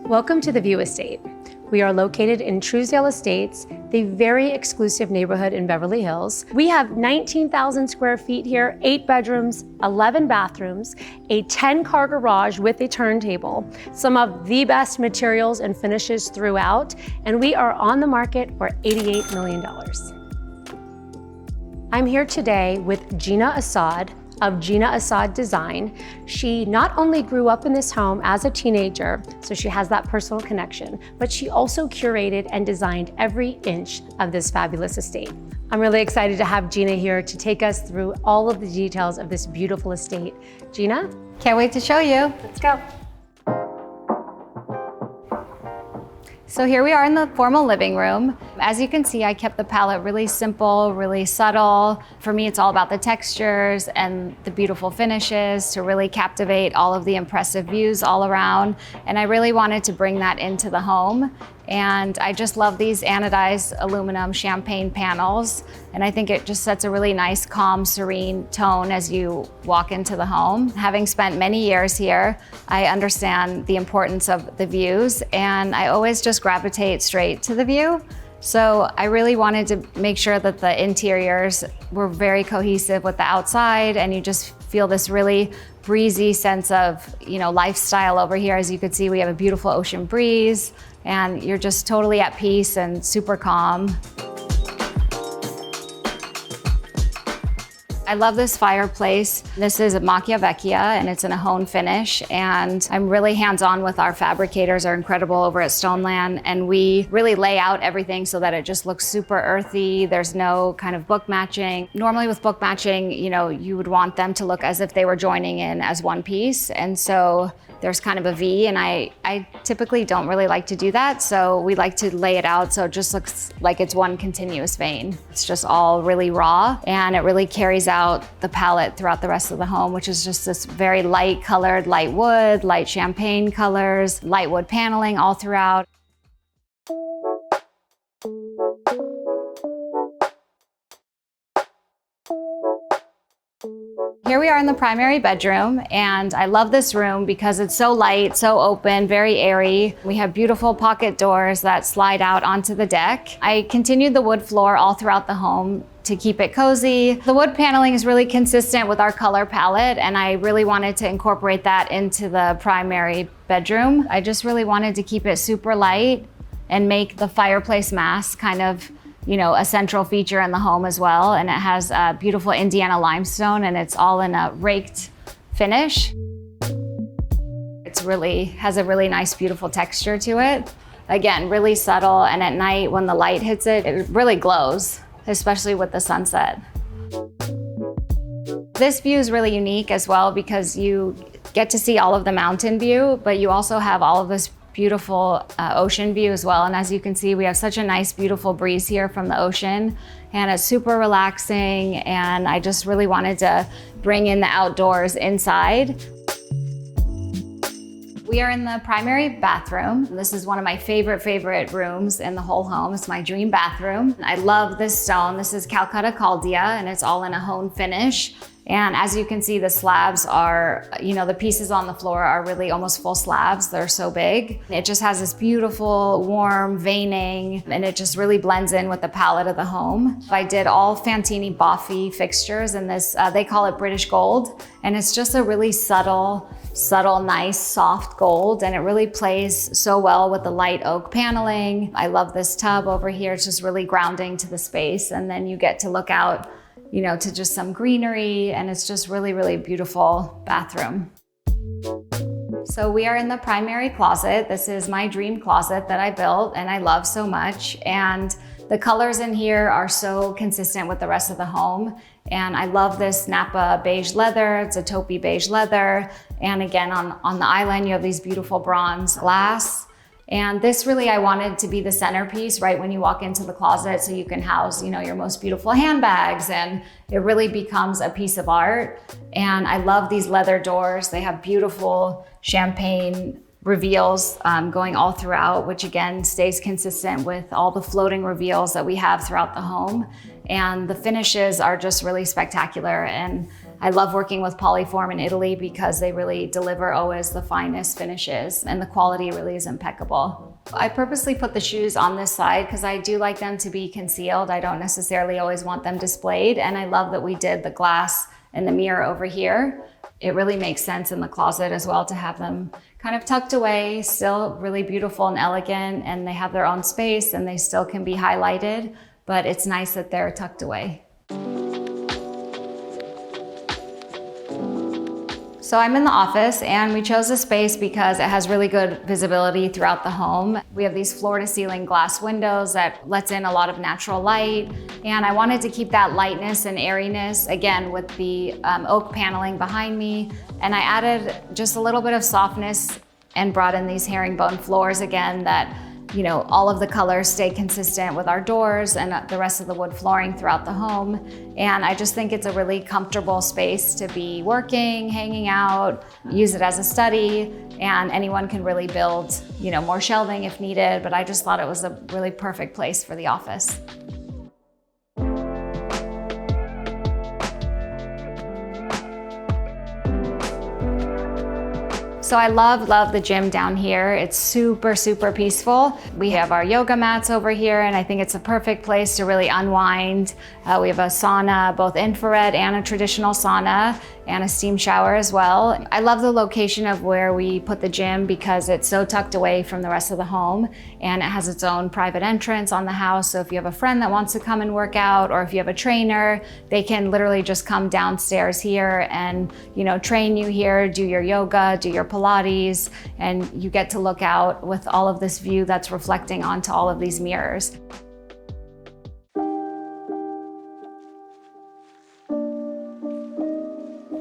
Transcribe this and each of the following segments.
Welcome to the View Estate. We are located in Trousdale Estates, the very exclusive neighborhood in Beverly Hills. We have 19,000 square feet here, 8 bedrooms, 11 bathrooms, a 10-car garage with a turntable, some of the best materials and finishes throughout, and we are on the market for $88 million. I'm here today with Gina Assad of Gina Assad Design. She not only grew up in this home as a teenager, so she has that personal connection, but she also curated and designed every inch of this fabulous estate. I'm really excited to have Gina here to take us through all of the details of this beautiful estate. Gina? Can't wait to show you. Let's go. So here we are in the formal living room. As you can see, I kept the palette really simple, really subtle. For me, it's all about the textures and the beautiful finishes to really captivate all of the impressive views all around. And I really wanted to bring that into the home. And I just love these anodized aluminum champagne panels. And I think it just sets a really nice, calm, serene tone as you walk into the home. Having spent many years here, I understand the importance of the views, and I always just gravitate straight to the view. So I really wanted to make sure that the interiors were very cohesive with the outside, and you just feel this really breezy sense of, lifestyle over here. As you can see, we have a beautiful ocean breeze, and you're just totally at peace and super calm. I love this fireplace. This is a macchia vecchia, and it's in a hone finish. And I'm really hands-on with our fabricators, are incredible over at Stoneland. And we really lay out everything so that it just looks super earthy. There's no kind of book matching. Normally with book matching, you would want them to look as if they were joining in as one piece. And so there's kind of a V, and I typically don't really like to do that. So we like to lay it out so it just looks like it's one continuous vein. It's just all really raw, and it really carries out the palette throughout the rest of the home, which is just this very light colored, light wood, light champagne colors, light wood paneling all throughout. Here we are in the primary bedroom, and I love this room because it's so light, so open, very airy. We have beautiful pocket doors that slide out onto the deck. I continued the wood floor all throughout the home to keep it cozy. The wood paneling is really consistent with our color palette, and I really wanted to incorporate that into the primary bedroom. I just really wanted to keep it super light and make the fireplace mask kind of a central feature in the home as well. And it has a beautiful Indiana limestone, and it's all in a raked finish. It's has a really nice, beautiful texture to it. Again, really subtle, and at night when the light hits it, it really glows, especially with the sunset. This view is really unique as well because you get to see all of the mountain view, but you also have all of this beautiful ocean view as well. And as you can see, we have such a nice, beautiful breeze here from the ocean, and it's super relaxing. And I just really wanted to bring in the outdoors inside. We are in the primary bathroom. This is one of my favorite rooms in the whole home. It's my dream bathroom. I love this stone. This is Calcutta Caldea, and it's all in a hone finish. And as you can see, the slabs are, the pieces on the floor are really almost full slabs. They're so big. It just has this beautiful, warm veining, and it just really blends in with the palette of the home. I did all Fantini Boffy fixtures in this, they call it British gold. And it's just a really subtle, nice, soft gold. And it really plays so well with the light oak paneling. I love this tub over here. It's just really grounding to the space. And then you get to look out to just some greenery, and it's just really beautiful bathroom. So we are in the primary closet. This is my dream closet that I built and I love so much. And the colors in here are so consistent with the rest of the home. And I love this Napa beige leather. It's a taupey beige leather. And again, on the island, you have these beautiful bronze glass. And this really, I wanted to be the centerpiece right when you walk into the closet, so you can house, your most beautiful handbags, and it really becomes a piece of art. And I love these leather doors. They have beautiful champagne reveals going all throughout, which again stays consistent with all the floating reveals that we have throughout the home. And the finishes are just really spectacular. And I love working with Polyform in Italy because they really deliver always the finest finishes and the quality really is impeccable. I purposely put the shoes on this side because I do like them to be concealed. I don't necessarily always want them displayed, and I love that we did the glass and the mirror over here. It really makes sense in the closet as well to have them kind of tucked away, still really beautiful and elegant, and they have their own space and they still can be highlighted, but it's nice that they're tucked away. So I'm in the office and we chose this space because it has really good visibility throughout the home. We have these floor to ceiling glass windows that lets in a lot of natural light. And I wanted to keep that lightness and airiness, again, with the oak paneling behind me. And I added just a little bit of softness and brought in these herringbone floors again that, you know, all of the colors stay consistent with our doors and the rest of the wood flooring throughout the home. And I just think it's a really comfortable space to be working, hanging out, use it as a study, and anyone can really build, you know, more shelving if needed, but I just thought it was a really perfect place for the office. So I love the gym down here. It's super, super peaceful. We have our yoga mats over here, and I think it's a perfect place to really unwind. We have a sauna, both infrared and a traditional sauna, and a steam shower as well. I love the location of where we put the gym because it's so tucked away from the rest of the home, and it has its own private entrance on the house. So if you have a friend that wants to come and work out, or if you have a trainer, they can literally just come downstairs here and, you know, train you here, do your yoga, do your Pilates, and you get to look out with all of this view that's reflecting onto all of these mirrors.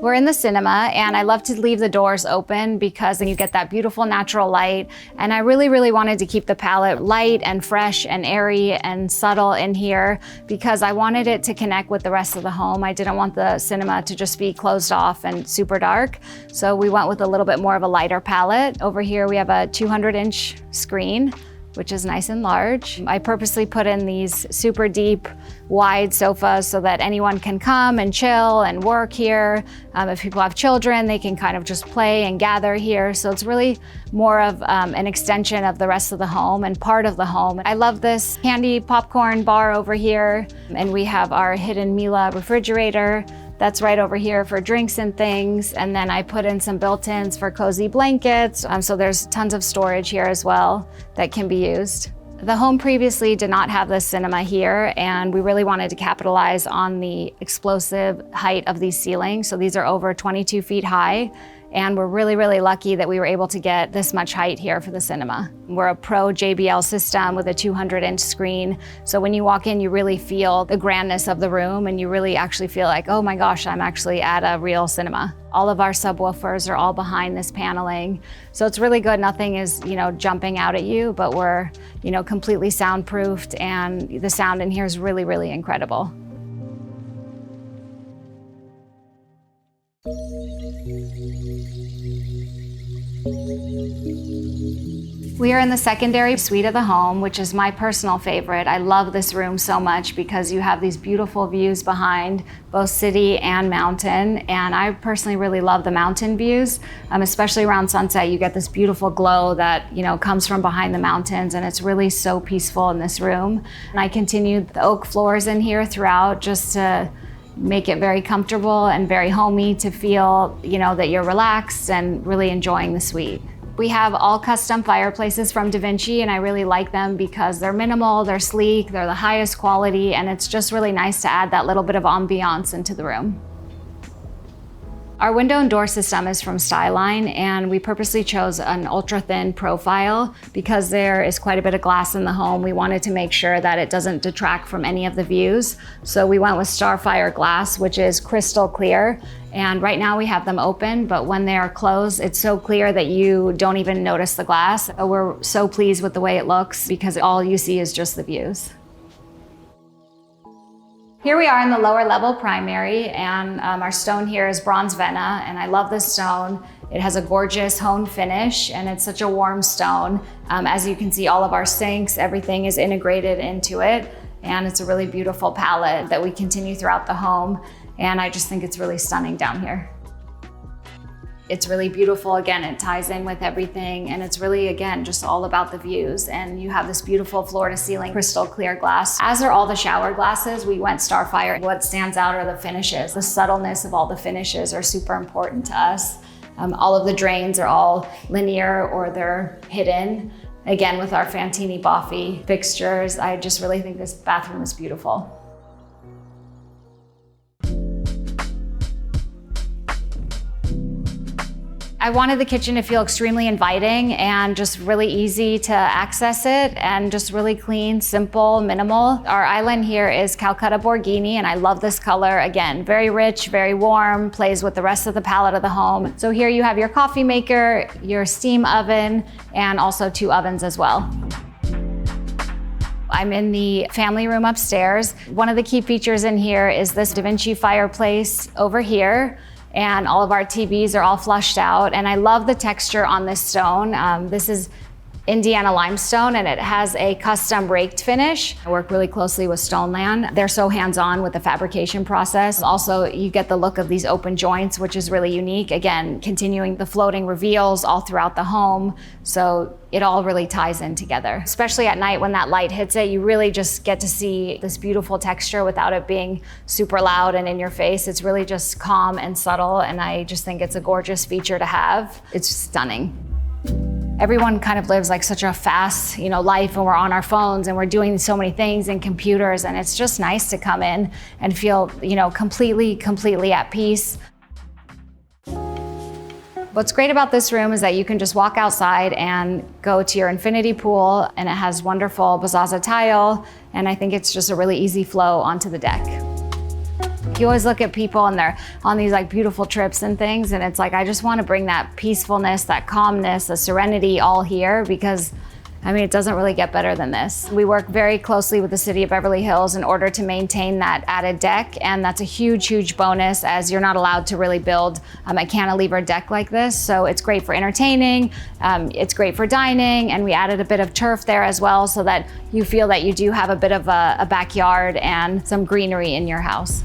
We're in the cinema, and I love to leave the doors open because then you get that beautiful natural light. And I really, really wanted to keep the palette light and fresh and airy and subtle in here because I wanted it to connect with the rest of the home. I didn't want the cinema to just be closed off and super dark. So we went with a little bit more of a lighter palette. Over here, we have a 200-inch screen, which is nice and large. I purposely put in these super deep, wide sofas so that anyone can come and chill and work here. If people have children, they can kind of just play and gather here. So it's really more of an extension of the rest of the home and part of the home. I love this candy popcorn bar over here. And we have our hidden Miele refrigerator. That's right over here for drinks and things. And then I put in some built-ins for cozy blankets. So there's tons of storage here as well that can be used. The home previously did not have this cinema here, and we really wanted to capitalize on the explosive height of these ceilings. So these are over 22 feet high. And we're really, really lucky that we were able to get this much height here for the cinema. We're a pro JBL system with a 200-inch screen. So when you walk in, you really feel the grandness of the room, and you really actually feel like, oh my gosh, I'm actually at a real cinema. All of our subwoofers are all behind this paneling. So it's really good. Nothing is, you know, jumping out at you, but we're, you know, completely soundproofed, and the sound in here is really, really incredible. We are in the secondary suite of the home, which is my personal favorite. I love this room so much because you have these beautiful views behind both city and mountain. And I personally really love the mountain views, especially around sunset. You get this beautiful glow that, you know, comes from behind the mountains, and it's really so peaceful in this room. And I continued the oak floors in here throughout just to make it very comfortable and very homey to feel, you know, that you're relaxed and really enjoying the suite. We have all custom fireplaces from Da Vinci, and I really like them because they're minimal, they're sleek, they're the highest quality, and it's just really nice to add that little bit of ambiance into the room. Our window and door system is from Styline, and we purposely chose an ultra-thin profile because there is quite a bit of glass in the home. We wanted to make sure that it doesn't detract from any of the views. So we went with Starfire glass, which is crystal clear. And right now we have them open, but when they are closed, it's so clear that you don't even notice the glass. We're so pleased with the way it looks because all you see is just the views. Here we are in the lower level primary, and our stone here is bronze venta, and I love this stone. It has a gorgeous honed finish, and it's such a warm stone. As you can see, all of our sinks, everything is integrated into it. And it's a really beautiful palette that we continue throughout the home. And I just think it's really stunning down here. It's really beautiful. Again, it ties in with everything. And it's really, again, just all about the views. And you have this beautiful floor to ceiling crystal clear glass. As are all the shower glasses. We went Starfire. What stands out are the finishes. The subtleness of all the finishes are super important to us. All of the drains are all linear or they're hidden. Again, with our Fantini Boffi fixtures, I just really think this bathroom is beautiful. I wanted the kitchen to feel extremely inviting and just really easy to access it and just really clean, simple, minimal. Our island here is Calcutta Borghini and I love this color. Again, very rich, very warm, plays with the rest of the palette of the home. So here you have your coffee maker, your steam oven, and also 2 ovens as well. I'm in the family room upstairs. One of the key features in here is this Da Vinci fireplace over here. And all of our TVs are all flushed out. And I love the texture on this stone. This is Indiana limestone and it has a custom raked finish. I work really closely with Stoneland. They're so hands-on with the fabrication process. Also, you get the look of these open joints, which is really unique. Again, continuing the floating reveals all throughout the home. So it all really ties in together. Especially at night when that light hits it, you really just get to see this beautiful texture without it being super loud and in your face. It's really just calm and subtle. And I just think it's a gorgeous feature to have. It's stunning. Everyone kind of lives like such a fast, life, and we're on our phones and we're doing so many things and computers, and it's just nice to come in and feel, completely at peace. What's great about this room is that you can just walk outside and go to your infinity pool, and it has wonderful Bazazza tile, and I think it's just a really easy flow onto the deck. You always look at people and they're on these beautiful trips and things, and it's I just want to bring that peacefulness, that calmness, the serenity all here because it doesn't really get better than this. We work very closely with the city of Beverly Hills in order to maintain that added deck, and that's a huge, huge bonus as you're not allowed to really build a cantilever deck like this. So it's great for entertaining, it's great for dining, and we added a bit of turf there as well so that you feel that you do have a bit of a backyard and some greenery in your house.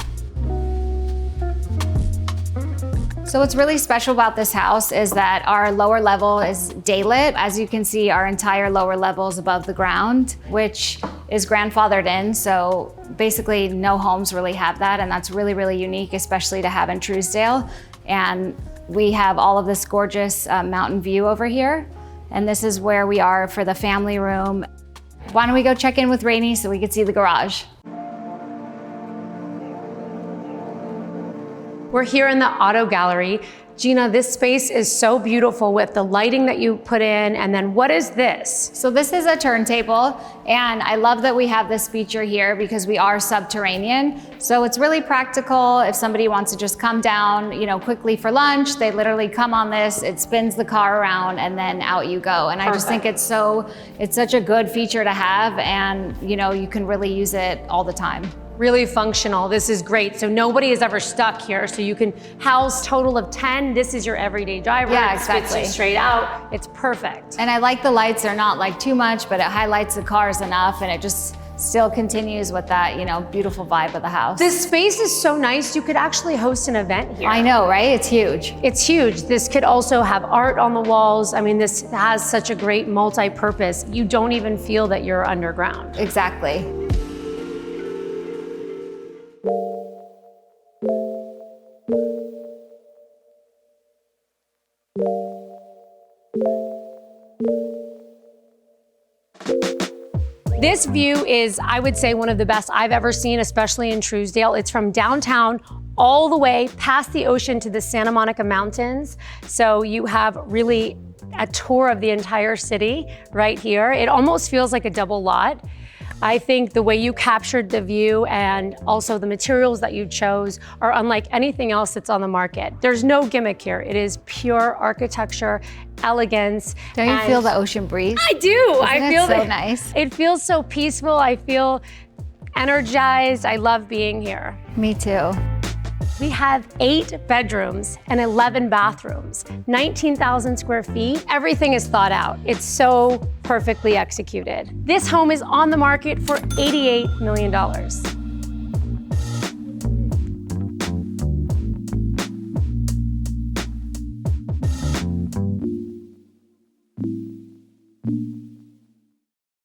So what's really special about this house is that our lower level is daylit. As you can see, our entire lower level is above the ground, which is grandfathered in. So basically no homes really have that. And that's really, really unique, especially to have in Trousdale. And we have all of this gorgeous mountain view over here. And this is where we are for the family room. Why don't we go check in with Rainey so we can see the garage? We're here in the auto gallery. Gina, this space is so beautiful with the lighting that you put in, and then what is this? So this is a turntable, and I love that we have this feature here because we are subterranean. So it's really practical if somebody wants to just come down, quickly for lunch, they literally come on this, it spins the car around, and then out you go. And I just think it's such a good feature to have, and you can really use it all the time. Really functional. This is great. So nobody is ever stuck here. So you can house total of 10. This is your everyday driver. Yeah, It exactly. spits you straight out. It's perfect. And I like the lights. They're not too much, but it highlights the cars enough, and it just still continues with that, beautiful vibe of the house. This space is so nice. You could actually host an event here. I know, right? It's huge. It's huge. This could also have art on the walls. This has such a great multi-purpose. You don't even feel that you're underground. Exactly. This view is, I would say, one of the best I've ever seen, especially in Trousdale. It's from downtown all the way past the ocean to the Santa Monica Mountains. So you have really a tour of the entire city right here. It almost feels like a double lot. I think the way you captured the view and also the materials that you chose are unlike anything else that's on the market. There's no gimmick here. It is pure architecture, elegance. Don't you feel the ocean breeze? I do. I feel so nice. It feels so peaceful. I feel energized. I love being here. Me too. We have 8 bedrooms and 11 bathrooms, 19,000 square feet. Everything is thought out. It's so perfectly executed. This home is on the market for $88 million.